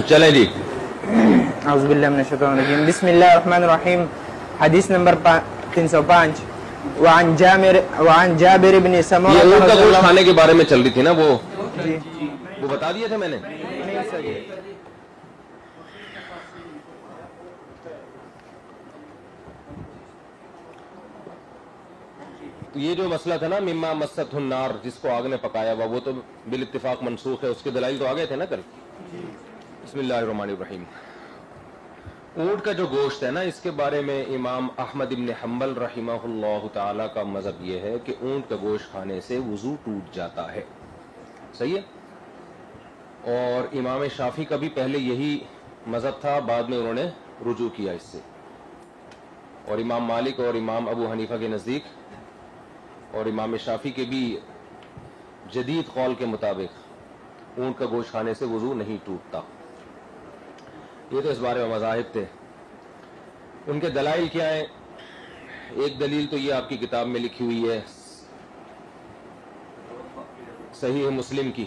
چلیں جی. اعوذ باللہ من الشیطان الرجیم. بسم اللہ الرحمن الرحیم. حدیث نمبر 305. وعن جابر بن سمرہ. یہ اونٹ کا گوشت کھانے کے بارے میں چل رہی تھی نا وہ بتا دیے تھے میں نے. یہ جو مسئلہ تھا نا مما مست النار، جس کو آگ نے پکایا ہوا، وہ تو بالاتفاق منسوخ ہے. اس کے دلائل تو آ گئے تھے نا کل. بسم اللہ الرحمن الرحیم. اونٹ کا جو گوشت ہے نا، اس کے بارے میں امام احمد ابن حنبل رحمہ اللہ تعالی کا مذہب یہ ہے کہ اونٹ کا گوشت کھانے سے وضو ٹوٹ جاتا ہے. صحیح ہے. اور امام شافعی کا بھی پہلے یہی مذہب تھا، بعد میں انہوں نے رجوع کیا اس سے. اور امام مالک اور امام ابو حنیفہ کے نزدیک اور امام شافعی کے بھی جدید قول کے مطابق اونٹ کا گوشت کھانے سے وضو نہیں ٹوٹتا. یہ تو اس بارے میں مذاہب تھے. ان کے دلائل کیا ہیں؟ ایک دلیل تو یہ آپ کی کتاب میں لکھی ہوئی ہے صحیح مسلم کی.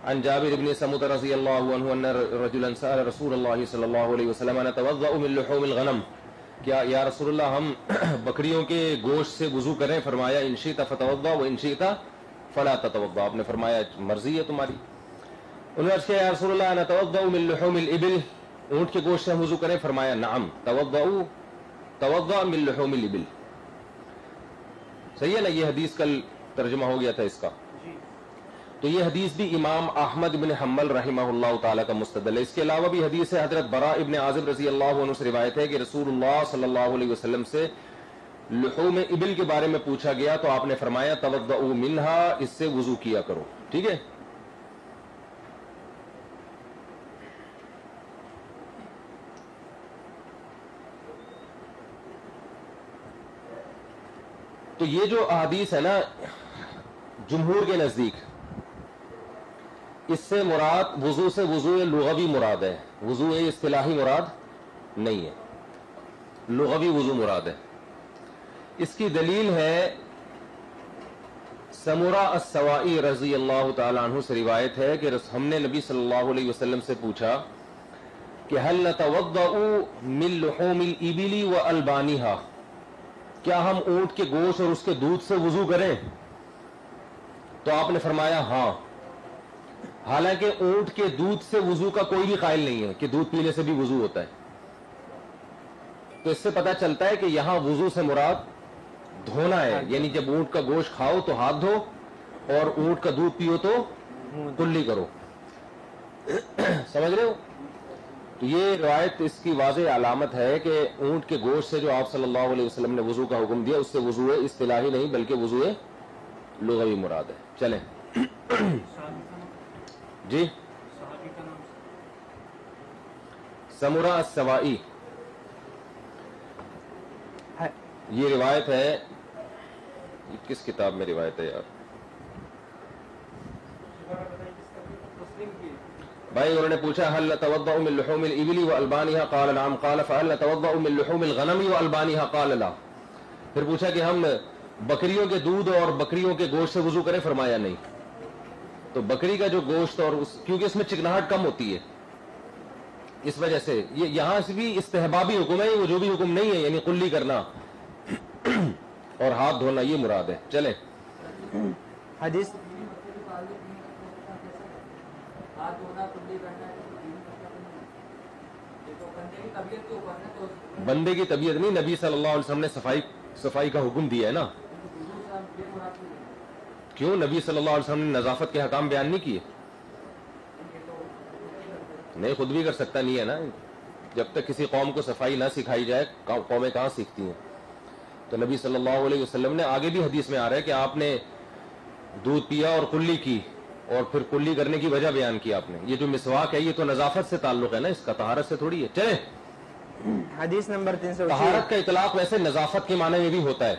عن جابر بن سمرہ رضی اللہ عنہ ان رجلا سأل رسول اللہ صلی اللہ علیہ وسلم نتوضأ من لحوم الغنم. کیا یا رسول اللہ ہم بکریوں کے گوشت سے وضو کریں؟ فرمایا ان شئت فتوضأ وان شئت فلا تتوضأ. آپ نے فرمایا مرضی ہے تمہاری. انہوں نے عرض کیا یا رسول اللہ نتوضأ من لحوم الابل، اونٹ کے گوشت سے ہم وضو کریں؟ فرمایا نعم توضأ من لحوم الابل. صحیح ہے نا. یہ حدیث کل ترجمہ ہو گیا تھا اس کا. تو یہ حدیث بھی امام احمد بن حنبل رحمہ اللہ تعالیٰ کا مستدل ہے. اس کے علاوہ بھی حدیث ہے حضرت براء ابن عازب رضی اللہ عنہ سے روایت ہے کہ رسول اللہ صلی اللہ علیہ وسلم سے لحوم ابل کے بارے میں پوچھا گیا تو آپ نے فرمایا توضؤ منہا، اس سے وضو کیا کرو. ٹھیک ہے. تو یہ جو احادیث ہے نا جمہور کے نزدیک اس سے مراد وضو سے وضو لغوی مراد ہے، وضو اصطلاحی مراد نہیں ہے، لغوی وضو مراد ہے. اس کی دلیل ہے سمرہ السوائی رضی اللہ تعالی عنہ سے روایت ہے کہ ہم نے نبی صلی اللہ علیہ وسلم سے پوچھا کہ هل نتوضأ من لحوم الابل والبانها، کیا ہم اونٹ کے گوشت اور اس کے دودھ سے وضو کریں؟ تو آپ نے فرمایا ہاں. حالانکہ اونٹ کے دودھ سے وضو کا کوئی بھی قائل نہیں ہے کہ دودھ پینے سے بھی وضو ہوتا ہے. تو اس سے پتہ چلتا ہے کہ یہاں وضو سے مراد دھونا ہے، یعنی جب اونٹ کا گوشت کھاؤ تو ہاتھ دھو اور اونٹ کا دودھ پیو تو کلی کرو. سمجھ رہے ہو؟ تو یہ روایت اس کی واضح علامت ہے کہ اونٹ کے گوشت سے جو آپ صلی اللہ علیہ وسلم نے وضو کا حکم دیا اس سے وضو اصطلاحی نہیں بلکہ وضو لغوی مراد ہے. چلیں جی. سمرہ السوائی یہ روایت ہے، کس کتاب میں روایت ہے یار بھائی؟ انہوں نے پوچھا هل نتوضأ من لحوم الابل والبانها قال نعم قال فهل نتوضأ من لحوم الغنم والبانها قال لا. پھر پوچھا کہ ہم بکریوں کے دودھ اور بکریوں کے گوشت سے وضو کریں؟ فرمایا نہیں. تو بکری کا جو گوشت اور کیونکہ اس میں چکناہٹ کم ہوتی ہے اس وجہ سے یہ یہاں سے بھی استحبابی حکم ہے، وہ جو بھی حکم نہیں ہے یعنی قلی کرنا اور ہاتھ دھونا یہ مراد ہے. چلیں حدیث بندے کی طبیعت نہیں، نبی صلی اللہ علیہ وسلم نے صفائی کا حکم دیا ہے نا. کیوں؟ نبی صلی اللہ علیہ وسلم نے نظافت کے حکام بیان نہیں کیے؟ نہیں، خود بھی کر سکتا نہیں ہے نا. جب تک کسی قوم کو صفائی نہ سکھائی جائے قومیں کہاں سیکھتی ہیں؟ تو نبی صلی اللہ علیہ وسلم نے آگے بھی حدیث میں آ رہا ہے کہ آپ نے دودھ پیا اور کلی کی اور پھر کلی کرنے کی وجہ بیان کی آپ نے. یہ جو مسواک ہے یہ تو نظافت سے تعلق ہے نا، اس کا طہارت سے تھوڑی ہے. چلیں حدیث نمبر 306. طہارت کا اطلاق ویسے نظافت کے معنی میں بھی ہوتا ہے.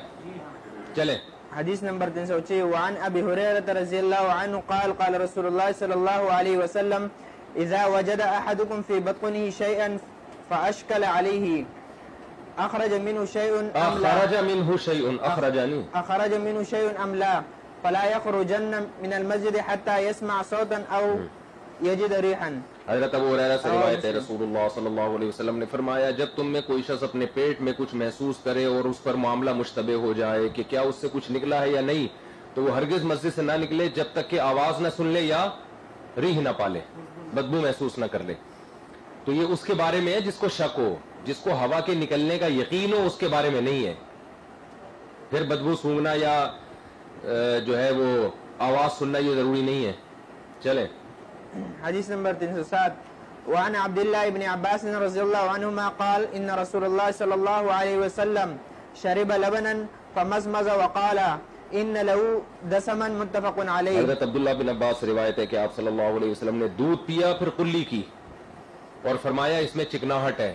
چلیں حدیث نمبر 306. وعن ابی ہریرہ رضی اللہ عنہ قال قال رسول اللہ صلی اللہ علیہ وسلم اذا وجد احدكم في بطنه شيئا فاشكل عليه اخرج منه شيء ام لا فلا يخرجن من المسجد حتى يسمع صوتا او يجد ريحا. حضرت ابو ہریرہ سے روایت ہے رسول اللہ صلی اللہ علیہ وسلم نے فرمایا جب تم میں کوئی شخص اپنے پیٹ میں کچھ محسوس کرے اور اس پر معاملہ مشتبہ ہو جائے کہ کیا اس سے کچھ نکلا ہے یا نہیں تو وہ ہرگز مسجد سے نہ نکلے جب تک کہ آواز نہ سن لے یا ریح نہ پالے، بدبو محسوس نہ کر لے. تو یہ اس کے بارے میں ہے جس کو شک ہو، جس کو ہوا کے نکلنے کا یقین ہو، اس کے بارے میں نہیں ہے. پھر بدبو سونگنا یا جو ہے وہ آواز سننا یہ ضروری نہیں ہے. چلیں حدیث نمبر 307. وعن عبد الله بن عباس رضي الله عنهما قال إن رسول الله صلى الله عليه وسلم شرب لبنا فمزمز وقال إن له دسما متفق عليه. حضرت عبداللہ بن عباس سے روایت ہے کہ آپ صلی اللہ علیہ وسلم نے دودھ پیا پھر قلی کی اور فرمایا اس میں چکناہٹ ہے،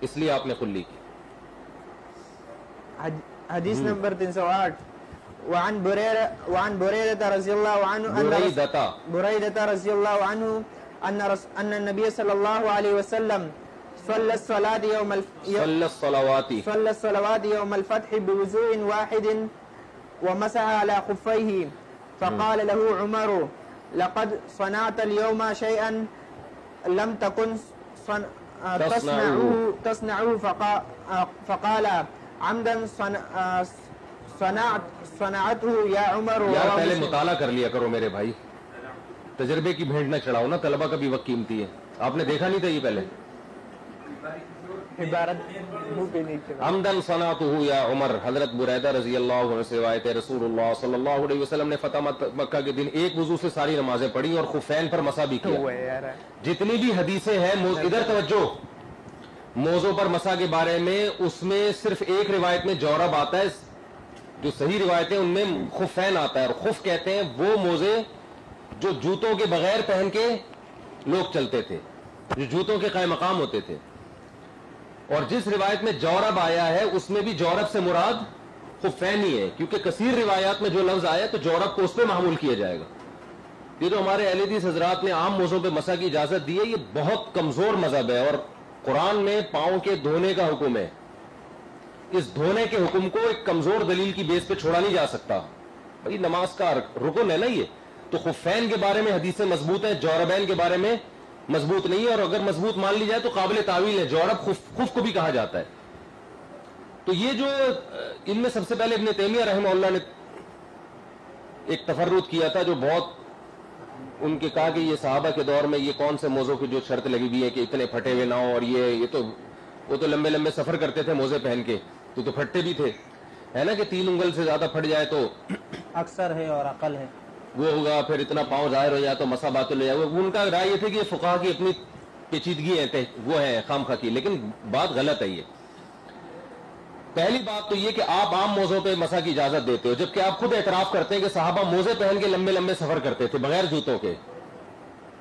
اس لیے آپ نے قلی کی. حدیث نمبر 308. وعن بريدة رضي الله عنه بريدة رضي الله عنه أن النبي صلى الله عليه وسلم صلى الصلوات يوم الفتح بوضوء واحد ومسح على خفيه فقال له عمر لقد صنعت اليوم شيئا لم تكن تصنعه فقال عمدا صنعته یا عمر. یار پہلے مطالعہ کر لیا کرو میرے بھائی، تجربے کی بھینٹ نہ چڑھاؤ نا، طلبہ کا بھی وقت قیمتی ہے. آپ نے دیکھا نہیں تھا یہ پہلے؟ عمدن صنعته یا عمر. حضرت بریدہ رضی اللہ عنہ سے روایت ہے رسول اللہ صلی اللہ علیہ وسلم نے فتح مکہ کے دن ایک وضو سے ساری نمازیں پڑھی اور خفین پر مسح بھی کیا. جتنی بھی حدیثیں ہیں ادھر توجہ، موزوں پر مسح کے بارے میں اس میں صرف ایک روایت میں جورب آتا ہے، جو صحیح روایتیں ان میں خفین آتا ہے. اور خف کہتے ہیں وہ موزے جو جوتوں کے بغیر پہن کے لوگ چلتے تھے، جو جوتوں کے قائم مقام ہوتے تھے. اور جس روایت میں جورب آیا ہے اس میں بھی جورب سے مراد خفین ہی ہے، کیونکہ کثیر روایات میں جو لفظ آیا تو جورب کو اس پہ محمول کیا جائے گا. یہ جو ہمارے اہل حدیث حضرات نے عام موزوں پہ مسح کی اجازت دی ہے یہ بہت کمزور مذہب ہے. اور قرآن میں پاؤں کے دھونے کا حکم ہے، اس دھونے کے حکم کو ایک کمزور دلیل کی بیس پہ چھوڑا نہیں جا سکتا. بھائی نماز کا رکن ہے نا یہ. تو خفین کے بارے میں حدیثیں مضبوط ہیں، جوربین کے بارے میں مضبوط نہیں ہے، اور اگر مضبوط مان لی جائے تو قابل تعویل ہے. جورب خف کو بھی کہا جاتا ہے. تو یہ جو ان میں سب سے پہلے ابن تیمیہ رحمہ اللہ نے ایک تفرد کیا تھا، جو بہت ان کے کہا کہ یہ صحابہ کے دور میں یہ کون سے موزوں کی جو شرط لگی ہوئی ہے کہ اتنے پھٹے ہوئے نہ ہو، اور یہ تو وہ تو لمبے لمبے سفر کرتے تھے موزے پہن کے، تو پھٹتے بھی تھے، ہے نا، کہ 3 انگل سے زیادہ پھٹ جائے تو اکثر ہے اور عقل ہے وہ ہوگا، پھر اتنا پاؤں ظاہر ہو جائے تو مسا باطل ہو جائے. ان کا رائے یہ تھی کہ یہ فقہا کی اپنی پیچیدگی ہے، وہ ہے خام خواہ کی، لیکن بات غلط ہے. یہ پہلی بات تو یہ کہ آپ عام موزوں پہ مسا کی اجازت دیتے ہو، جبکہ آپ خود اعتراف کرتے ہیں کہ صحابہ موزے پہن کے لمبے لمبے سفر کرتے تھے بغیر جوتوں کے.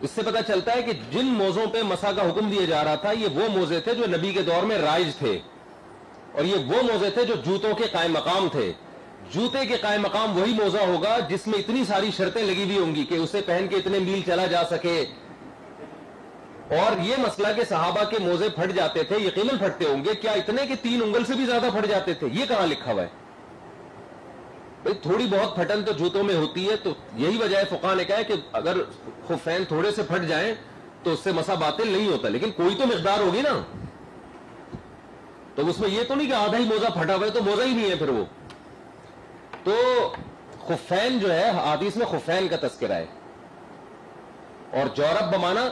اس سے پتہ چلتا ہے کہ جن موزوں پہ مسا کا حکم دیا جا رہا تھا یہ وہ موزے تھے جو نبی کے دور میں رائج تھے، اور یہ وہ موزے تھے جو جوتوں کے قائم مقام تھے. جوتے کے قائم مقام وہی موزہ ہوگا جس میں اتنی ساری شرطیں لگی ہوئی ہوں گی کہ اسے پہن کے اتنے میل چلا جا سکے. اور یہ مسئلہ کہ صحابہ کے موزے پھٹ جاتے تھے، یقیناً پھٹتے ہوں گے، کیا اتنے کہ 3 انگل سے بھی زیادہ پھٹ جاتے تھے؟ یہ کہاں لکھا ہوا ہے؟ بھئی تھوڑی بہت پھٹن تو جوتوں میں ہوتی ہے، تو یہی وجہ ہے فقہا نے کہا ہے کہ اگر خفین تھوڑے سے پھٹ جائیں تو اس سے مسا باطل نہیں ہوتا، لیکن کوئی تو مقدار ہوگی نا. تو اس میں یہ تو نہیں کہ آدھا ہی موزہ پھٹا ہوا ہے تو موزہ ہی نہیں ہے پھر وہ. تو خفین جو ہے حدیث میں خفین کا تذکرہ ہے، اور جورب بمانا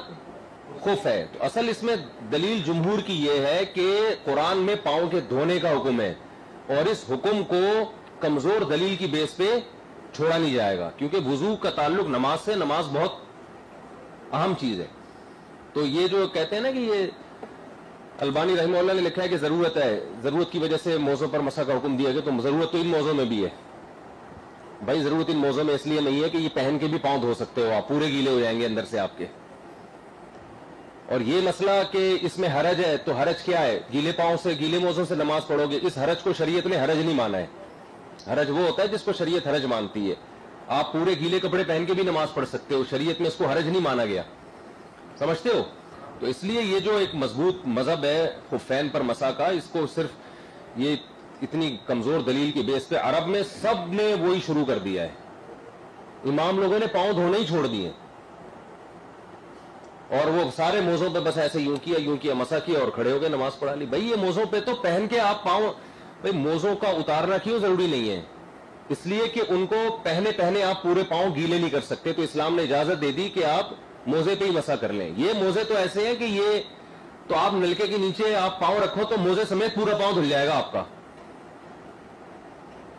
خف ہے. تو اصل اس میں دلیل جمہور کی یہ ہے کہ قرآن میں پاؤں کے دھونے کا حکم ہے، اور اس حکم کو کمزور دلیل کی بیس پہ چھوڑا نہیں جائے گا، کیونکہ وضو کا تعلق نماز سے، نماز بہت اہم چیز ہے. تو یہ جو کہتے ہیں نا کہ یہ البانی رحمہ اللہ نے لکھا ہے کہ ضرورت ہے، ضرورت کی وجہ سے موزوں پر مسح کا حکم دیا گیا، تو ضرورت تو ان موزوں میں بھی ہے. بھائی ضرورت ان موزوں میں اس لیے نہیں ہے کہ یہ پہن کے بھی پاؤں دھو سکتے ہو، آپ پورے گیلے ہو جائیں گے اندر سے آپ کے. اور یہ مسئلہ کہ اس میں حرج ہے، تو حرج کیا ہے؟ گیلے پاؤں سے، گیلے موزوں سے نماز پڑھو گے، اس حرج کو شریعت نے حرج نہیں مانا ہے. حرج وہ ہوتا ہے جس کو شریعت حرج مانتی ہے. آپ پورے گیلے کپڑے پہن کے بھی نماز پڑھ سکتے ہو، شریعت میں اس کو حرج نہیں مانا گیا. سمجھتے ہو؟ تو اس لیے یہ جو ایک مضبوط مذہب ہے خفین پر مسح کا، اس کو صرف یہ اتنی کمزور دلیل کی بیس پہ عرب میں سب نے وہی شروع کر دیا ہے. امام لوگوں نے پاؤں دھونے ہی چھوڑ دیے. اور وہ سارے موزوں پہ بس ایسے یوں کیا مسا کیا اور کھڑے ہو گئے, نماز پڑھا لی. بھائی یہ موزوں پہ تو پہن کے آپ پاؤں, بھائی موزوں کا اتارنا کیوں ضروری نہیں ہے؟ اس لیے کہ ان کو پہنے آپ پورے پاؤں گیلے نہیں کر سکتے, تو اسلام نے اجازت دے دی کہ آپ موزے پہ ہی مسا کر لیں. یہ موزے تو ایسے ہیں کہ یہ تو آپ نلکے کے نیچے آپ پاؤں رکھو تو موزے سمیت پورا پاؤں دھل جائے گا آپ کا,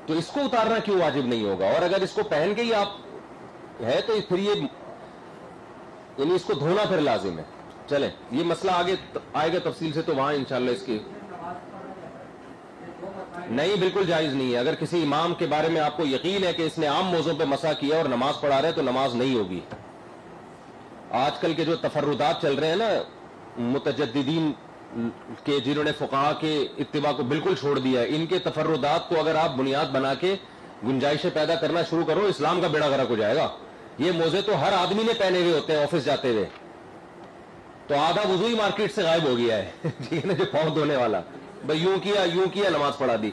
تو اس کو اتارنا کیوں واجب نہیں ہوگا؟ اور اگر اس کو پہن کے ہی آپ ہے تو پھر یہ یعنی اس کو دھونا پھر لازم ہے. چلیں یہ مسئلہ آگے آئے گا تفصیل سے, تو وہاں انشاءاللہ اس کی نہیں, بالکل جائز نہیں ہے. اگر کسی امام کے بارے میں آپ کو یقین ہے کہ اس نے عام موضوع پہ مسا کیا اور نماز پڑھا رہا ہے تو نماز نہیں ہوگی. آج کل کے جو تفردات چل رہے ہیں نا متجددین کے, جنہوں نے فقہاء کے اتباع کو بالکل چھوڑ دیا ہے, ان کے تفردات کو اگر آپ بنیاد بنا کے گنجائشیں پیدا کرنا شروع کرو, اسلام کا بیڑا غرق ہو جائے گا. یہ موزے تو ہر آدمی نے پہنے ہوئے ہوتے ہیں آفس جاتے ہوئے, تو آدھا وضو ہی مارکیٹ سے غائب ہو گیا ہے. ٹھیک ہے نا, جو پاؤں دھونے والا بھائی یوں کیا نماز پڑھا دی.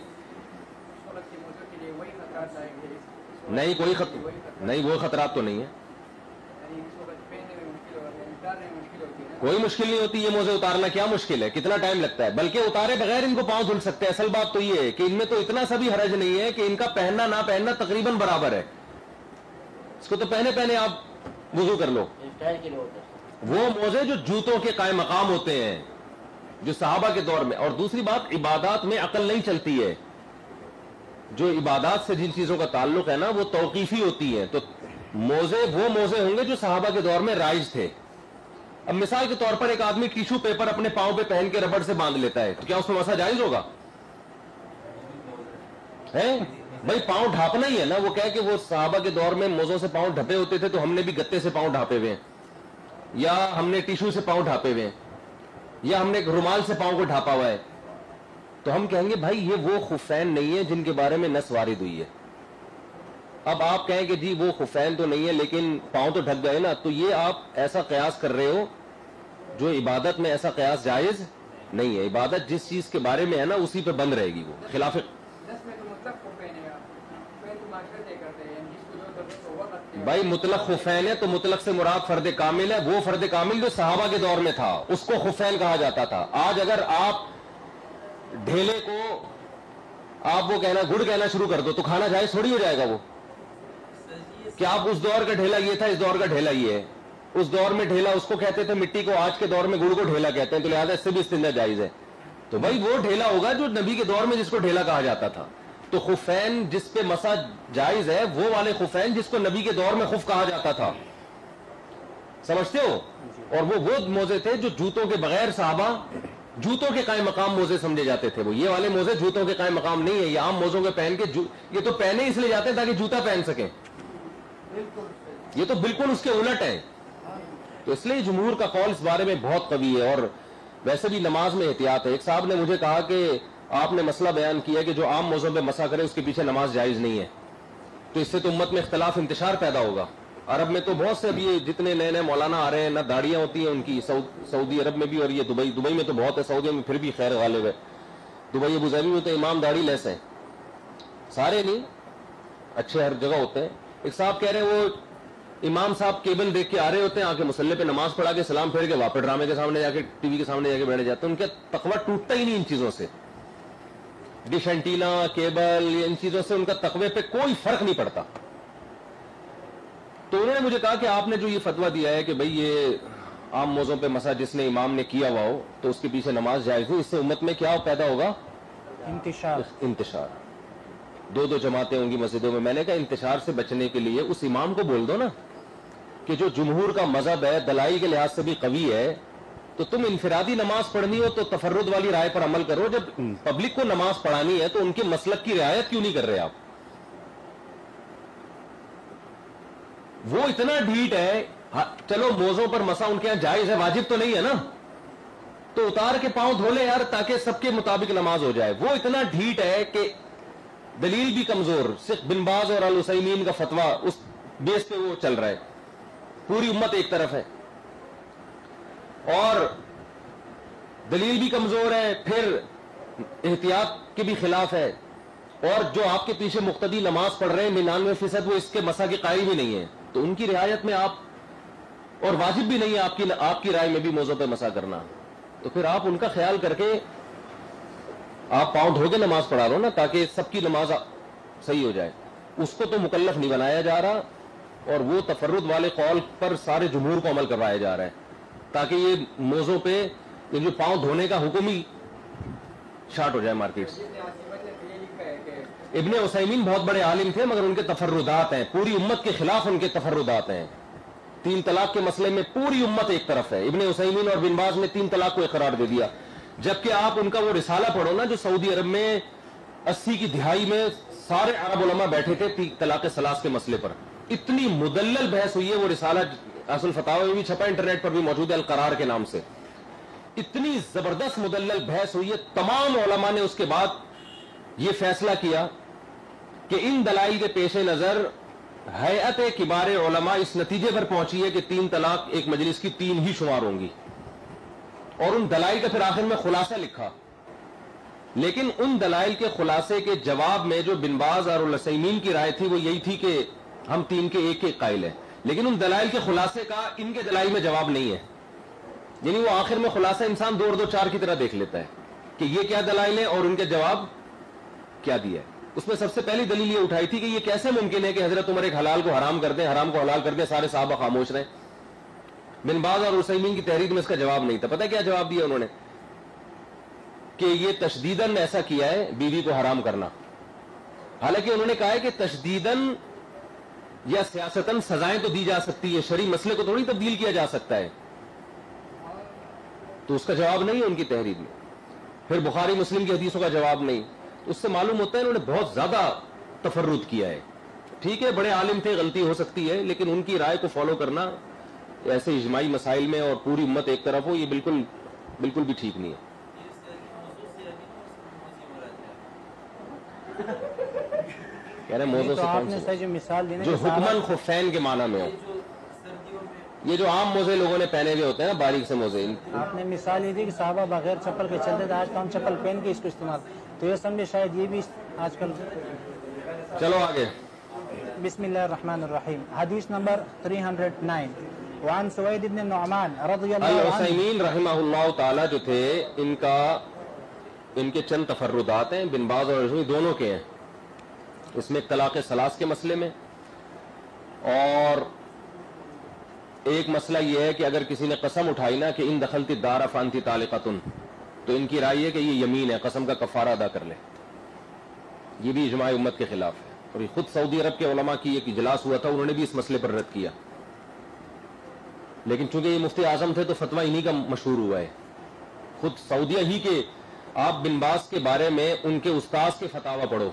نہیں کوئی نہیں, وہ خطرات تو نہیں ہے, کوئی مشکل نہیں ہوتی. یہ موزے اتارنا کیا مشکل ہے, کتنا ٹائم لگتا ہے, بلکہ اتارے بغیر ان کو پاؤں دھل سکتے ہیں. اصل بات تو یہ ہے کہ ان میں تو اتنا سا بھی حرج نہیں ہے کہ ان کا پہننا نہ پہننا تقریباً برابر ہے. اس کو تو پہنے آپ وضو کر لو. وہ موزے جو جوتوں کے قائم مقام ہوتے ہیں جو صحابہ کے دور میں. اور دوسری بات, عبادات میں عقل نہیں چلتی ہے. جو عبادات سے جن چیزوں کا تعلق ہے نا وہ توقیفی ہوتی ہیں, تو موزے وہ موزے ہوں گے جو صحابہ کے دور میں رائج تھے. اب مثال کے طور پر ایک آدمی ٹیشو پیپر اپنے پاؤں پہ پہن کے ربڑ سے باندھ لیتا ہے, تو کیا اس میں مسا جائز ہوگا؟ بھائی پاؤں ڈھانپنا ہی ہے نا. وہ کہے کہ وہ صحابہ کے دور میں موزوں سے پاؤں ڈھپے ہوتے تھے تو ہم نے بھی گتے سے پاؤں ڈھانپے ہوئے ہیں, یا ہم نے ٹیشو سے پاؤں ڈھانپے ہوئے ہیں, یا ہم نے ایک رومال سے پاؤں کو ڈھانپا ہوا ہے, تو ہم کہیں گے بھائی یہ وہ خفین نہیں ہے جن کے بارے میں نص وارد ہوئی ہے. اب آپ کہیں کہ جی وہ خفین تو نہیں ہے لیکن پاؤں تو ڈھک گئے نا, تو یہ آپ ایسا قیاس کر رہے ہو جو عبادت میں ایسا قیاس جائز نہیں ہے. عبادت جس چیز کے بارے میں ہے نا اسی پہ بند رہے گی. وہ خلاف بھائی مطلق خفین ہے تو مطلق سے مراد فرد کامل ہے. وہ فرد کامل جو صحابہ کے دور میں تھا اس کو خفین کہا جاتا تھا. آج اگر آپ ڈھیلے کو آپ وہ کہنا گڑ کہنا شروع کر دو تو کھانا جائز تھوڑی ہو جائے گا. وہ کہ آپ اس دور کا ڈھیلا یہ تھا, اس دور کا ڈھیلا یہ ہے. اس دور میں ڈھیلا اس کو کہتے تھے مٹی کو, آج کے دور میں گڑ کو ڈھیلا کہتے ہیں, تو لہٰذا اس سے بھی استنجا جائز ہے. تو بھائی وہ ڈھیلا ہوگا جو نبی کے دور میں جس کو ڈھیلا کہا جاتا تھا. تو خفین جس پہ مسا جائز ہے وہ والے خفین جس کو نبی کے دور میں خف کہا جاتا تھا, سمجھتے ہو؟ اور وہ موزے تھے جو جوتوں کے بغیر صحابہ جوتوں کے قائم مقام موزے سمجھے جاتے تھے. وہ یہ والے موزے جوتوں کے قائم مقام نہیں ہے. یہ عام موزوں کے پہن کے یہ تو پہنے اس لیے جاتے ہیں تاکہ جوتا پہن سکیں. یہ تو بالکل اس کے الٹ ہے. تو اس لیے جمہور کا قول اس بارے میں بہت قوی ہے. اور ویسے بھی نماز میں احتیاط ہے. ایک صاحب نے مجھے کہا کہ آپ نے مسئلہ بیان کیا کہ جو عام موزوں پہ مسا کرے اس کے پیچھے نماز جائز نہیں ہے, تو اس سے تو امت میں اختلاف انتشار پیدا ہوگا. عرب میں تو بہت سے ابھی جتنے نئے نئے مولانا آ رہے ہیں, نہ داڑیاں ہوتی ہیں ان کی, سعودی عرب میں بھی, اور یہ دبئی میں تو بہت ہے, سعودی میں پھر بھی خیر غالب ہے. دبئی ابوظہبی میں تو امام داڑھی لیس ہیں, سارے نہیں, اچھے ہر جگہ ہوتے ہیں. ایک صاحب کہہ رہے ہیں وہ امام صاحب کیبل دیکھ کے آ رہے ہوتے ہیں, آ کے مصلی پہ نماز پڑھا کے سلام پھیر کے واپس ڈرامے کے سامنے جا کے ٹی وی کے سامنے جا کے بیٹھ جاتے ہیں. ان کا تقویٰ ٹوٹتا ہی نہیں ان چیزوں سے, ڈش اینٹینا کیبل ان چیزوں سے ان کا تقوی پہ کوئی فرق نہیں پڑتا. تو انہوں نے مجھے کہا کہ آپ نے جو یہ فتویٰ دیا ہے کہ بھئی یہ عام موزوں پہ مسا جس نے امام نے کیا ہوا ہو تو اس کے پیچھے نماز جائز نہیں, اس سے امت میں کیا پیدا ہوگا؟ انتشار. دو جماعتیں ہوں گی مسجدوں میں. میں نے کہا انتشار سے بچنے کے لیے اس امام کو بول دو نا کہ جو جمہور کا مذہب ہے دلائی کے لحاظ سے بھی قوی ہے, تو تم انفرادی نماز پڑھنی ہو تو تفرد والی رائے پر عمل کرو. جب پبلک کو نماز پڑھانی ہے تو ان کے مسلک کی رعایت کیوں نہیں کر رہے آپ؟ وہ اتنا ڈھیٹ ہے. چلو موزوں پر مسا ان کے یہاں جائز ہے, واجب تو نہیں ہے نا, تو اتار کے پاؤں دھو لے یار تاکہ سب کے مطابق نماز ہو جائے. وہ اتنا ڈھیٹ ہے کہ دلیل بھی کمزور, صرف بن باز اور العثیمین کا فتویٰ اس بیس پہ وہ چل رہا ہے. پوری امت ایک طرف ہے اور دلیل بھی کمزور ہے, پھر احتیاط کے بھی خلاف ہے, اور جو آپ کے پیچھے مقتدی نماز پڑھ رہے ہیں 99% وہ اس کے مسا کے قائل بھی نہیں ہے. تو ان کی رعایت میں آپ اور واجب بھی نہیں ہے آپ کی رائے میں بھی موضوع پہ مسا کرنا. تو پھر آپ ان کا خیال کر کے آپ پاؤں دھو کے نماز پڑھا رہے ہو نا, تاکہ سب کی نماز صحیح ہو جائے. اس کو تو مکلف نہیں بنایا جا رہا, اور وہ تفرد والے قول پر سارے جمہور کو عمل کروایا جا رہا ہے, تاکہ یہ موضوع پہ یہ جو پاؤں دھونے کا حکم ہی شارٹ ہو جائے مارکیٹ سے. ابن عثیمین بہت بڑے عالم تھے, مگر ان کے تفردات ہیں, پوری امت کے خلاف ان کے تفردات ہیں. 3 طلاق کے مسئلے میں پوری امت ایک طرف ہے. ابن عثیمین اور بن باز نے 3 طلاق کو اقرار دے دیا, جبکہ آپ ان کا وہ رسالہ پڑھو نا جو سعودی عرب میں 80 کی دہائی میں سارے عرب علماء بیٹھے تھے طلاق ثلاث کے مسئلے پر. اتنی مدلل بحث ہوئی ہے, وہ رسالہ اصل فتاوی میں بھی چھپا, انٹرنیٹ پر بھی موجود ہے, القرار کے نام سے. اتنی زبردست مدلل بحث ہوئی ہے. تمام علماء نے اس کے بعد یہ فیصلہ کیا کہ ان دلائل کے پیش نظر ہیئت کبار علماء اس نتیجے پر پہنچی ہے کہ 3 طلاق ایک مجلس کی 3 ہی شمار ہوں گی, اور ان دلائل کا پھر آخر میں خلاصہ لکھا. لیکن ان دلائل کے خلاصے کے جواب میں جو بن باز اور العثیمین کی رائے تھی وہ یہی تھی کہ ہم 3 کے ایک قائل ہیں. لیکن ان دلائل کے خلاصے کا ان کے دلائل میں جواب نہیں ہے. یعنی وہ آخر میں خلاصہ انسان 2 اور 2 4 کی طرح دیکھ لیتا ہے کہ یہ کیا دلائل ہے اور ان کے جواب کیا دیا ہے. اس میں سب سے پہلی دلیل یہ اٹھائی تھی کہ یہ کیسے ممکن ہے کہ حضرت عمر ایک حلال کو حرام کر دیں, حرام کو حلال کر دیں, سارے صحابہ خاموش رہیں. بن باز اور عثیمین کی تحریر میں اس کا جواب نہیں تھا. پتہ کیا جواب دیا انہوں نے؟ کہ یہ تشدیداً ایسا کیا ہے بیوی کو حرام کرنا. حالانکہ انہوں نے کہا ہے کہ تشدیداً یا سیاستاً سزائیں تو دی جا سکتی ہے, شرعی مسئلے کو تھوڑی تبدیل کیا جا سکتا ہے. تو اس کا جواب نہیں ہے ان کی تحریر میں. پھر بخاری مسلم کی حدیثوں کا جواب نہیں. اس سے معلوم ہوتا ہے انہوں نے بہت زیادہ تفرد کیا ہے. ٹھیک ہے, بڑے عالم تھے, غلطی ہو سکتی ہے, لیکن ان کی رائے کو فالو کرنا ایسے اجماعی مسائل میں اور پوری امت ایک طرف ہو, یہ بالکل بھی ٹھیک نہیں ہے. کہہ رہے موضوع سے کون سا جو مثال دی جو حکمن خفین کے معنی میں ہو, یہ جو عام موزے لوگوں نے پہنے ہوئے ہوتے ہیں نا, باریک سے موزے. آپ نے مثال یہ دی کہ صحابہ بغیر چپل کے چلتے تھے, آج تو ہم چپل پہن کے اس کو استعمال, تو یہ سمجھے شاید یہ بھی آج کل. چلو آگے. بسم اللہ الرحمن الرحیم. حدیث نمبر 309 وعن سوید بن نعمان رضی اللہ عنہ. العثیمین رحمہ اللہ تعالی جو تھے, ان کے چند تفردات ہیں, بن باز اور عثیمین دونوں کے ہیں. اس میں طلاق ثلاث کے مسئلے میں, اور ایک مسئلہ یہ ہے کہ اگر کسی نے قسم اٹھائی نا کہ ان دخلت الدار فانتی طالقۃ, تو ان کی رائے ہے کہ یہ یمین ہے, قسم کا کفارہ ادا کر لے. یہ بھی اجماع امت کے خلاف ہے, اور یہ خود سعودی عرب کے علماء کی ایک اجلاس ہوا تھا, انہوں نے بھی اس مسئلے پر رد کیا. لیکن چونکہ یہ مفتی اعظم تھے تو فتویٰ انہی کا مشہور ہوا ہے. خود سعودیہ ہی کے آپ بن باز کے بارے میں ان کے استاذ کے فتاوی پڑھو.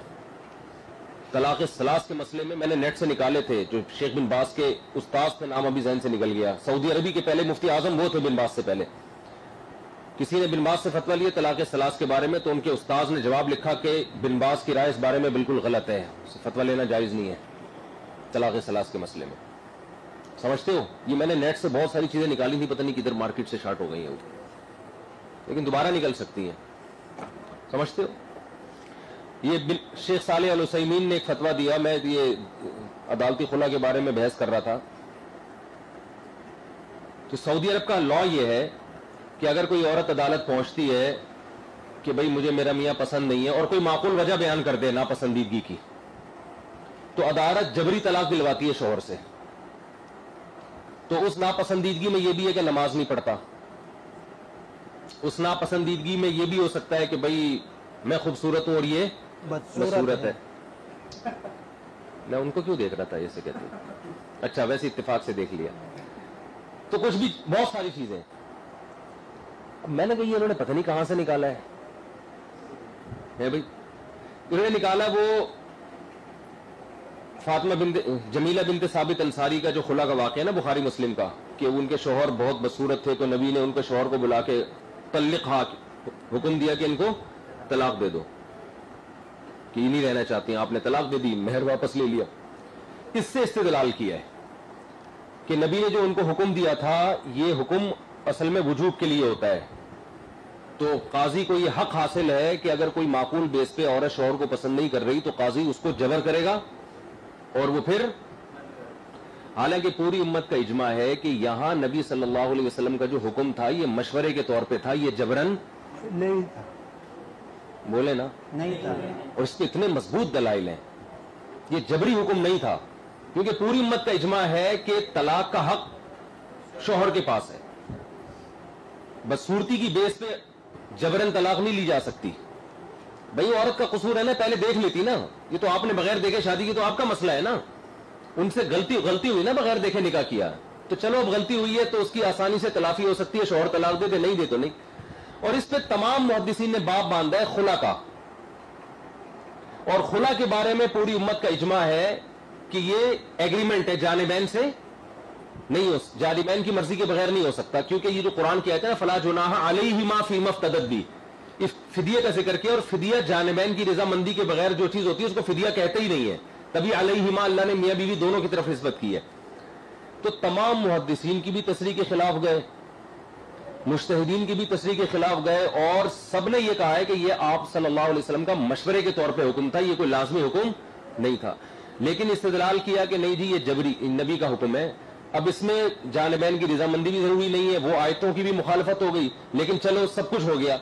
طلاق ثلاث کے مسئلے میں نے نیٹ سے نکالے تھے, جو شیخ بن باز کے استاذ تھے, نام ابھی ذہن سے نکل گیا. سعودی عربی کے پہلے مفتی اعظم وہ تھے بن باز سے پہلے. کسی نے بن باز سے فتویٰ لیا طلاق ثلاث کے بارے میں, تو ان کے استاذ نے جواب لکھا کہ بن باز کی رائے اس بارے میں بالکل غلط ہے, فتویٰ لینا جائز نہیں ہے طلاق ثلاث کے مسئلے میں. سمجھتے ہو؟ یہ میں نے نیٹ سے بہت ساری چیزیں نکالی تھی, پتہ نہیں کدھر مارکیٹ سے شارٹ ہو گئی ہیں, لیکن دوبارہ نکل سکتی ہیں. سمجھتے ہو؟ یہ شیخ صالح العثیمین نے ایک فتویٰ دیا. میں یہ عدالتی خلا کے بارے میں بحث کر رہا تھا. تو سعودی عرب کا لا یہ ہے کہ اگر کوئی عورت عدالت پہنچتی ہے کہ بھئی مجھے میرا میاں پسند نہیں ہے, اور کوئی معقول وجہ بیان کر دے ناپسندیدگی کی, تو عدالت جبری طلاق دلواتی ہے شوہر سے. تو اس ناپسندیدگی میں یہ بھی ہے کہ نماز نہیں پڑھتا. اس ناپسندیدگی میں یہ بھی ہو سکتا ہے کہ بھئی میں خوبصورت ہوں اور یہ بدصورت ہے. میں ان کو کیوں دیکھ رہا تھا, ایسے کہتے ہیں. اچھا, ویسے اتفاق سے دیکھ لیا. تو کچھ بھی بہت ساری چیزیں. اب میں نے کہا یہ انہوں نے پتہ نہیں کہاں سے نکالا ہے بھائی. انہوں نے نکالا وہ فاطمہ بنت جمیلہ بنت ثابت انصاری کا جو خلا کا واقعہ ہے نا بخاری مسلم کا, کہ ان کے شوہر بہت بدصورت تھے, تو نبی نے ان کے شوہر کو بلا کے طلقھا حکم دیا کہ ان کو طلاق دے دو, کہ یہ نہیں رہنا چاہتی ہیں. آپ نے طلاق دے دی, مہر واپس لے لیا. اس سے استدلال کیا ہے کہ نبی نے جو ان کو حکم دیا تھا یہ حکم اصل میں وجوب کے لیے ہوتا ہے. تو قاضی کو یہ حق حاصل ہے کہ اگر کوئی معقول بیس پہ عورت شوہر کو پسند نہیں کر رہی تو قاضی اس کو جبر کرے گا, اور وہ پھر حالانکہ پوری امت کا اجماع ہے کہ یہاں نبی صلی اللہ علیہ وسلم کا جو حکم تھا یہ مشورے کے طور پہ تھا, یہ جبرن نہیں تھا, بولے نا نہیں تھا. اور اس پہ اتنے مضبوط دلائل ہیں, یہ جبری حکم نہیں تھا, کیونکہ پوری امت کا اجماع ہے کہ طلاق کا حق شوہر کے پاس ہے, بس صورتی کی بیس پہ جبرن طلاق نہیں لی جا سکتی. بھئی عورت کا قصور ہے نا, پہلے دیکھ لیتی نا, یہ تو آپ نے بغیر دیکھے شادی کی تو آپ کا مسئلہ ہے نا, ان سے غلطی ہوئی نا, بغیر دیکھے نکاح کیا, تو چلو اب غلطی ہوئی ہے تو اس کی آسانی سے تلافی ہو سکتی ہے, شوہر طلاق دے دے, نہیں دے تو نہیں. اور اس پہ تمام محدثین نے باب باندھا ہے خلا کا, اور خلا کے بارے میں پوری امت کا اجماع ہے کہ یہ ایگریمنٹ ہے جانبین سے, نہیں ہو جانبین کی مرضی کے بغیر نہیں ہو سکتا, کیونکہ یہ جو قرآن کی آیت ہے نا فلا جناح علیہما فیما افتدت بھی, اس فدیہ کا ذکر کیا, اور فدیہ جانبین کی رضامندی کے بغیر جو چیز ہوتی ہے اس کو فدیہ کہتے ہی نہیں ہے, تبھی علیہما اللہ نے میاں بیوی دونوں کی طرف نسبت کی ہے. تو تمام محدثین کی بھی تصریح کے خلاف گئے, مجتہدین کی بھی تصریح کے خلاف گئے, اور سب نے یہ کہا ہے کہ یہ آپ صلی اللہ علیہ وسلم کا مشورے کے طور پہ حکم تھا, یہ کوئی لازمی حکم نہیں تھا. لیکن استدلال کیا کہ نہیں جی یہ جبری نبی کا حکم ہے, اب اس میں جانبین کی رضامندی بھی ضروری نہیں ہے, وہ آیتوں کی بھی مخالفت ہو گئی, لیکن چلو سب کچھ ہو گیا.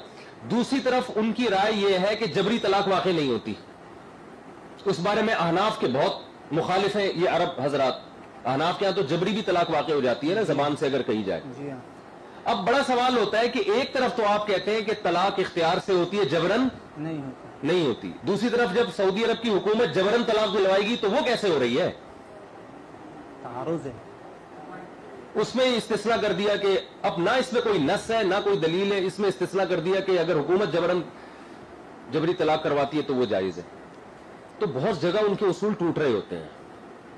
دوسری طرف ان کی رائے یہ ہے کہ جبری طلاق واقع نہیں ہوتی, اس بارے میں احناف کے بہت مخالف ہیں یہ عرب حضرات. احناف کے ہاں تو جبری بھی طلاق واقع ہو جاتی ہے نا زبان سے اگر کہی جائے. اب بڑا سوال ہوتا ہے کہ ایک طرف تو آپ کہتے ہیں کہ طلاق اختیار سے ہوتی ہے, جبرن نہیں ہوتی, دوسری طرف جب سعودی عرب کی حکومت جبرن طلاق دلوائے گی تو وہ کیسے ہو رہی ہے؟ تعارض ہے. اس میں استثناء کر دیا کہ اب نہ اس میں کوئی نص ہے نہ کوئی دلیل ہے, اس میں استثناء کر دیا کہ اگر حکومت جبری طلاق کرواتی ہے تو وہ جائز ہے. تو بہت جگہ ان کے اصول ٹوٹ رہے ہوتے ہیں.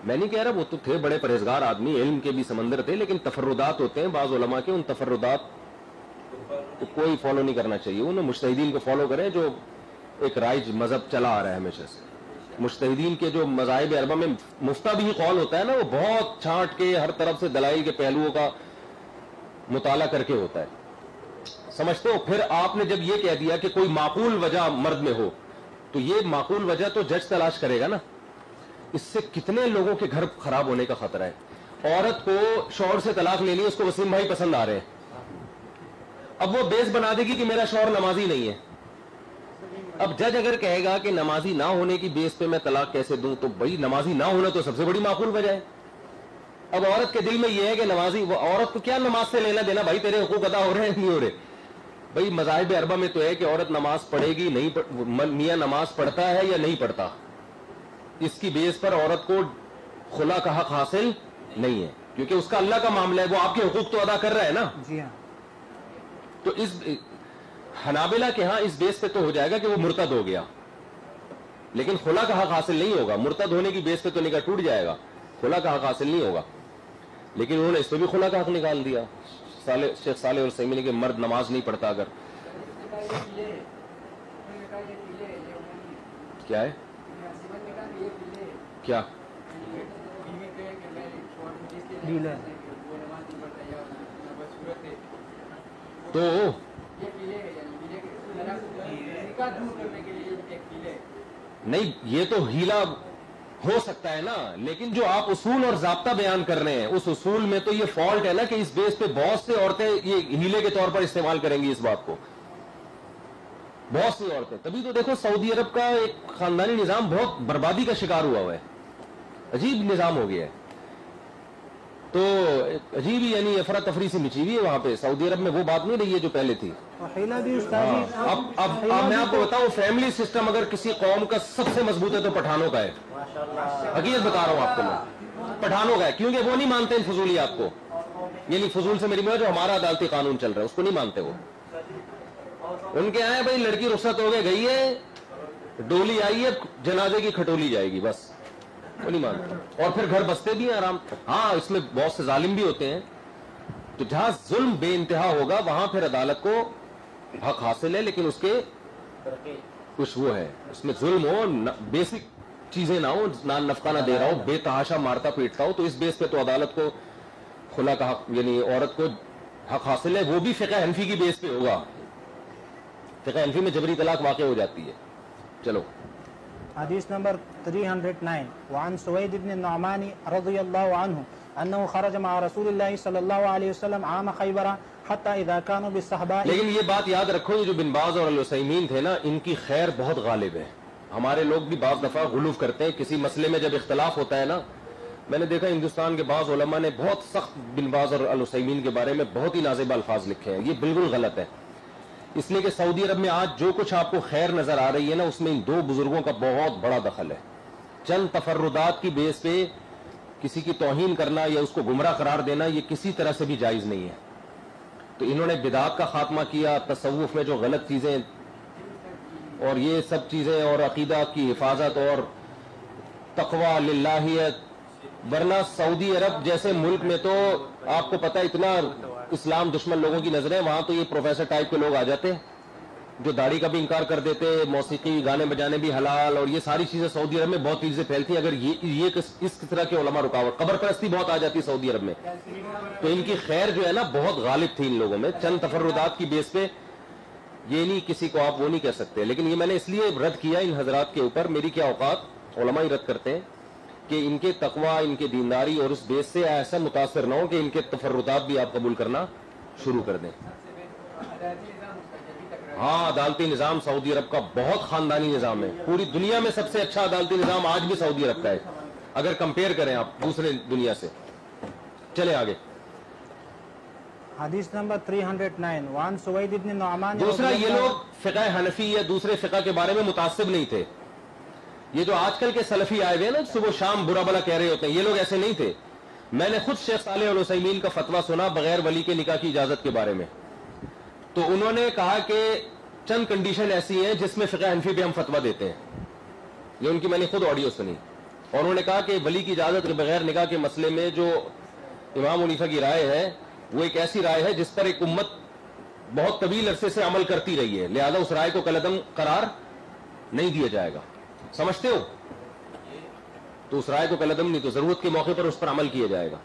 میں نہیں کہہ رہا وہ تو تھے بڑے پرہیزگار آدمی, علم کے بھی سمندر تھے, لیکن تفردات ہوتے ہیں بعض علماء کے, ان تفردات کو کوئی فالو نہیں کرنا چاہیے. انہیں مجتہدین کو فالو کریں جو ایک رائج مذہب چلا آ رہا ہے ہمیشہ سے. مجتہدین کے جو مذاہب اربعہ میں مفتہ بھی قول ہوتا ہے نا, وہ بہت چھانٹ کے ہر طرف سے دلائل کے پہلوؤں کا مطالعہ کر کے ہوتا ہے, سمجھتے ہو. پھر آپ نے جب یہ کہہ دیا کہ کوئی معقول وجہ مرد میں ہو, تو یہ معقول وجہ تو جج تلاش کرے گا نا. اس سے کتنے لوگوں کے گھر خراب ہونے کا خطرہ ہے. عورت کو شوہر سے طلاق لینی ہے, اس کو وسیم بھائی پسند آ رہے ہیں, اب وہ بیس بنا دے گی کہ میرا شوہر نمازی نہیں ہے. اب جج اگر کہے گا کہ نمازی نہ ہونے کی بیس پہ میں طلاق کیسے دوں, تو بھائی نمازی نہ ہونا تو سب سے بڑی معقول وجہ ہے. اب عورت کے دل میں یہ ہے کہ نمازی, وہ عورت کو کیا نماز سے لینا دینا, بھائی تیرے حقوق ادا ہو رہے ہیں نہیں ہو رہے. بھائی مذاہب اربعہ میں تو ہے کہ عورت نماز پڑھے گی نہیں, میاں نماز پڑھتا ہے یا نہیں پڑھتا, اس کی بیس پر عورت کو خلا کا حق حاصل نہیں ہے, کیونکہ اس کا اللہ کا معاملہ ہے, وہ آپ کے حقوق تو ادا کر رہا ہے نا. جی ہاں. تو اس حنابلہ کے ہاں اس بیس پہ تو ہو جائے گا کہ وہ مرتد ہو گیا, لیکن خلا کا حق حاصل نہیں ہوگا. مرتد ہونے کی بیس پہ تو نکاح ٹوٹ جائے گا, خلا کا حق حاصل نہیں ہوگا. لیکن انہوں نے اس پہ بھی خلا کا حق نکال دیا. شیخ صالح العثیمین نے کہ مرد نماز نہیں پڑھتا اگر. کیا ہے کیا تو نہیں, یہ تو ہیلا ہو سکتا ہے نا, لیکن جو آپ اصول اور ضابطہ بیان کر رہے ہیں اس اصول میں تو یہ فالٹ ہے نا کہ اس بیس پہ بہت سے عورتیں یہ ہیلے کے طور پر استعمال کریں گی اس بات کو, بہت سی عورتیں. تبھی تو دیکھو سعودی عرب کا ایک خاندانی نظام بہت بربادی کا شکار ہوا ہے, عجیب نظام ہو گیا ہے. تو عجیب ہی یعنی افراتفری سے مچی ہوئی ہے وہاں پہ سعودی عرب میں, وہ بات نہیں رہی ہے جو پہلے تھی. اب میں آپ کو بتاؤں, فیملی سسٹم اگر کسی قوم کا سب سے مضبوط ہے تو پٹھانوں کا ہے. حقیقت بتا رہا ہوں آپ کو میں, پٹھانوں کا ہے, کیونکہ وہ نہیں مانتے ان فضولیات کو. یعنی فضول سے میری جو ہمارا عدالتی قانون چل رہا ہے اس کو نہیں مانتے وہ. ان کے آئے بھائی لڑکی رخصت ہو گئے گئی ہے, ڈولی آئی ہے, جنازے کی کھٹولی جائے گی, بس وہ نہیں مانتے. اور پھر گھر بستے بھی ہیں آرام. ہاں اس میں بہت سے ظالم بھی ہوتے ہیں, تو جہاں ظلم بے انتہا ہوگا وہاں پھر عدالت کو حق حاصل ہے, لیکن اس کے کچھ وہ ہے, اس میں ظلم ہو, بیسک چیزیں نہ ہو, نفقہ نہ دے رہا ہو, بے تحاشا مارتا پیٹتا ہو, تو اس بیس پہ تو عدالت کو خلا کا حق یعنی عورت کو حق حاصل ہے. وہ بھی فقہ حنفی کی بیس پہ ہوگا. فقہ حنفی میں جبری طلاق واقع ہو جاتی ہے. چلو حدیث نمبر 309 وعن سوید بن النعمان رضی اللہ عنہ أنه خرج مع رسول الله صلى الله عليه وسلم عام خيبر حتى إذا كانوا بالصحباء. لیکن یہ بات یاد رکھو، یہ جو بن باز اور العثیمین تھے نا، ان کی خیر بہت غالب ہے. ہمارے لوگ بھی بعض دفعہ غلو کرتے ہیں کسی مسئلے میں، جب اختلاف ہوتا ہے نا. میں نے دیکھا ہندوستان کے بعض علماء نے بہت سخت بن باز اور العثیمین کے بارے میں بہت ہی نازیبہ الفاظ لکھے ہیں. یہ بالکل غلط ہے، اس لیے کہ سعودی عرب میں آج جو کچھ آپ کو خیر نظر آ رہی ہے نا، اس میں ان دو بزرگوں کا بہت بڑا دخل ہے. چند تفردات کی بیس پہ کسی کی توہین کرنا یا اس کو گمراہ قرار دینا یہ کسی طرح سے بھی جائز نہیں ہے. تو انہوں نے بدعات کا خاتمہ کیا، تصوف میں جو غلط چیزیں اور یہ سب چیزیں، اور عقیدہ کی حفاظت اور تقوی للہیت. ورنہ سعودی عرب جیسے ملک میں تو آپ کو پتہ اتنا اسلام دشمن لوگوں کی نظریں، وہاں تو یہ پروفیسر ٹائپ کے لوگ آ جاتے ہیں جو داڑھی کا بھی انکار کر دیتے، موسیقی گانے بجانے بھی حلال، اور یہ ساری چیزیں سعودی عرب میں بہت چیزیں پھیلتی ہیں. اگر یہ اس طرح کے علماء رکاوٹ، قبر پرستی بہت آ جاتی ہے سعودی عرب میں. تو ان کی خیر جو ہے نا بہت غالب تھی ان لوگوں میں. چند تفردات کی بیس پہ یہ نہیں، کسی کو آپ وہ نہیں کہہ سکتے. لیکن یہ میں نے اس لیے رد کیا ان حضرات کے اوپر، میری کیا اوقات، علماء ہی رد کرتے ہیں کہ ان کے تقوی، ان کے دینداری اور اس بیس سے ایسا متاثر نہ ہو کہ ان کے تفردات بھی آپ قبول کرنا شروع کر دیں. ہاں، عدالتی نظام سعودی عرب کا بہت خاندانی نظام ہے. پوری دنیا میں سب سے اچھا عدالتی نظام آج بھی سعودی عرب کا ہے، اگر کمپیئر کریں آپ دوسرے دنیا سے. چلے آگے. حدیث نمبر 309 وعن سوید بن نعمان. دوسرا، یہ لوگ فقہ حنفی یا دوسرے فقہ کے بارے میں متعصب نہیں تھے. یہ جو آج کل کے سلفی آئے ہوئے ہیں نا، صبح شام برا بلا کہہ رہے ہوتے ہیں، یہ لوگ ایسے نہیں تھے. میں نے خود شیخ صالح العثیمین کا فتویٰ سنا بغیر ولی کے نکاح کی اجازت کے بارے میں. تو انہوں نے کہا کہ چند کنڈیشن ایسی ہیں جس میں فقہ حنفی پہ ہم فتویٰ دیتے ہیں. یہ ان کی میں نے خود آڈیو سنی. اور انہوں نے کہا کہ ولی کی اجازت کے بغیر نکاح کے مسئلے میں جو امام حنیفہ کی رائے ہے وہ ایک ایسی رائے ہے جس پر ایک امت بہت طویل عرصے سے عمل کرتی رہی ہے، لہذا اس رائے کو کالعدم قرار نہیں دیا جائے گا. سمجھتے ہو؟ تو اس رائے کو کالعدم نہیں، تو ضرورت کے موقع پر اس پر عمل کیا جائے گا.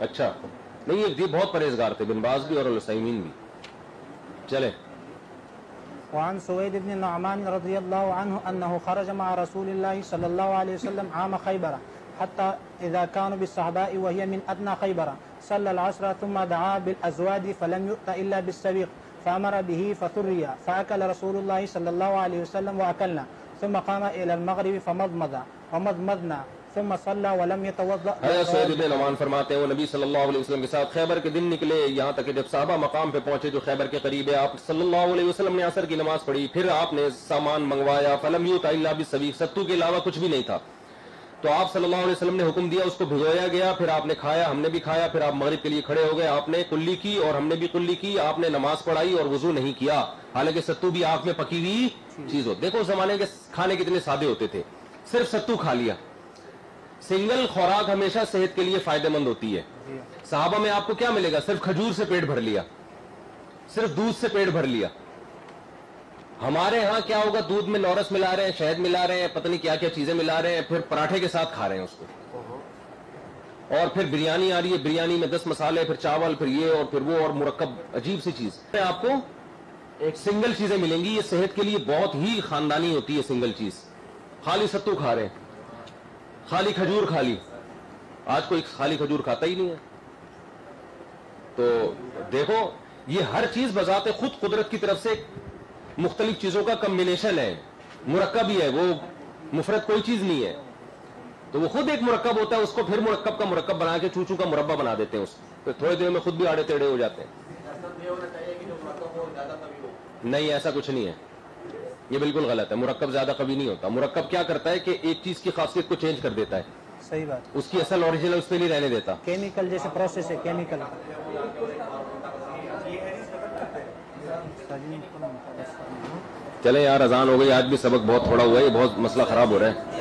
اچھا نہیں، یہ بہت پرہیزگار تھے بن باز بھی اور العثیمین بھی. چلے. وعن سوید بن نعمان رضی اللہ عنہ انه خرج مع رسول الله صلی اللہ علیہ وسلم عام خیبر حتى اذا كانوا بالصحباء وهي من ادنى خیبر صلى العصر ثم دعا بالازواد فلم يؤت الا بالسبيق فامر به فثري فاكل رسول الله صلى الله عليه وسلم واكلنا ثم قام الى المغرب فمضمض ومضمضنا ثم صلى ولم يتوضا. حضرت سعید بن نعمان فرماتے ہیں وہ نبی صلی اللہ علیہ وسلم کے ساتھ خیبر کے دن نکلے، یہاں تک کہ جب صحابہ مقام پہ پہنچے جو خیبر کے قریب ہے، آپ صلی اللہ علیہ وسلم نے عصر کی نماز پڑھی، پھر آپ نے سامان منگوایا. فلم یؤت الا بالسبیق، ستو کے علاوہ کچھ بھی نہیں تھا. تو آپ صلی اللہ علیہ وسلم نے حکم دیا، اس کو بھگویا گیا، پھر آپ نے کھایا، ہم نے بھی کھایا. پھر آپ مغرب کے لیے کھڑے ہو گئے، آپ نے کلی کی اور ہم نے بھی کلی کی. آپ نے نماز پڑھائی اور وضو نہیں کیا، حالانکہ ستو بھی آنکھ میں پکی ہوئی چیز ہو. دیکھو زمانے کے کھانے کتنے سادے ہوتے تھے، صرف ستو کھا لیا. سنگل خوراک ہمیشہ صحت کے لیے فائدہ مند ہوتی ہے. صحابہ میں آپ کو کیا ملے گا؟ صرف کھجور سے پیٹ بھر لیا، صرف دودھ سے پیٹ بھر لیا. ہمارے ہاں کیا ہوگا؟ دودھ میں نورس ملا رہے ہیں، شہد ملا رہے ہیں، پتہ نہیں کیا کیا چیزیں ملا رہے ہیں، پھر پراٹھے کے ساتھ کھا رہے ہیں اس کو. اور پھر بریانی آ رہی ہے، بریانی میں 10 مسالے، پھر چاول، پھر یہ اور پھر وہ، اور مرکب عجیب سی چیز. آپ کو ایک سنگل چیزیں ملیں گی، یہ صحت کے لیے بہت ہی خاندانی ہوتی ہے سنگل چیز. خالی ستو کھا رہے ہیں، خالی کھجور کھا لی. آج کوئی خالی کھجور کھاتا ہی نہیں ہے. تو دیکھو یہ ہر چیز بذات خود قدرت کی طرف سے مختلف چیزوں کا کمبینیشن ہے، مرکب ہی ہے، وہ مفرد کوئی چیز نہیں ہے. تو وہ خود ایک مرکب ہوتا ہے، اس کو پھر مرکب کا مرکب بنا کے چوچو کا مربع بنا دیتے ہیں. اس کو تھوڑے دیر میں خود بھی آڑے ٹیڑے ہو جاتے ہیں. نہیں، ایسا کچھ نہیں ہے، یہ بالکل غلط ہے. مرکب زیادہ قوی نہیں ہوتا. مرکب کیا کرتا ہے کہ ایک چیز کی خاصیت کو چینج کر دیتا ہے. صحیح بات. اس کی اصل اوریجنل اس پہ نہیں رہنے دیتا. کیمیکل جیسے پروسیس ہے، کیمیکل. چلیں یار، اذان ہو گئی. آج بھی سبق بہت تھوڑا ہوا ہے، یہ بہت مسئلہ خراب ہو رہا ہے.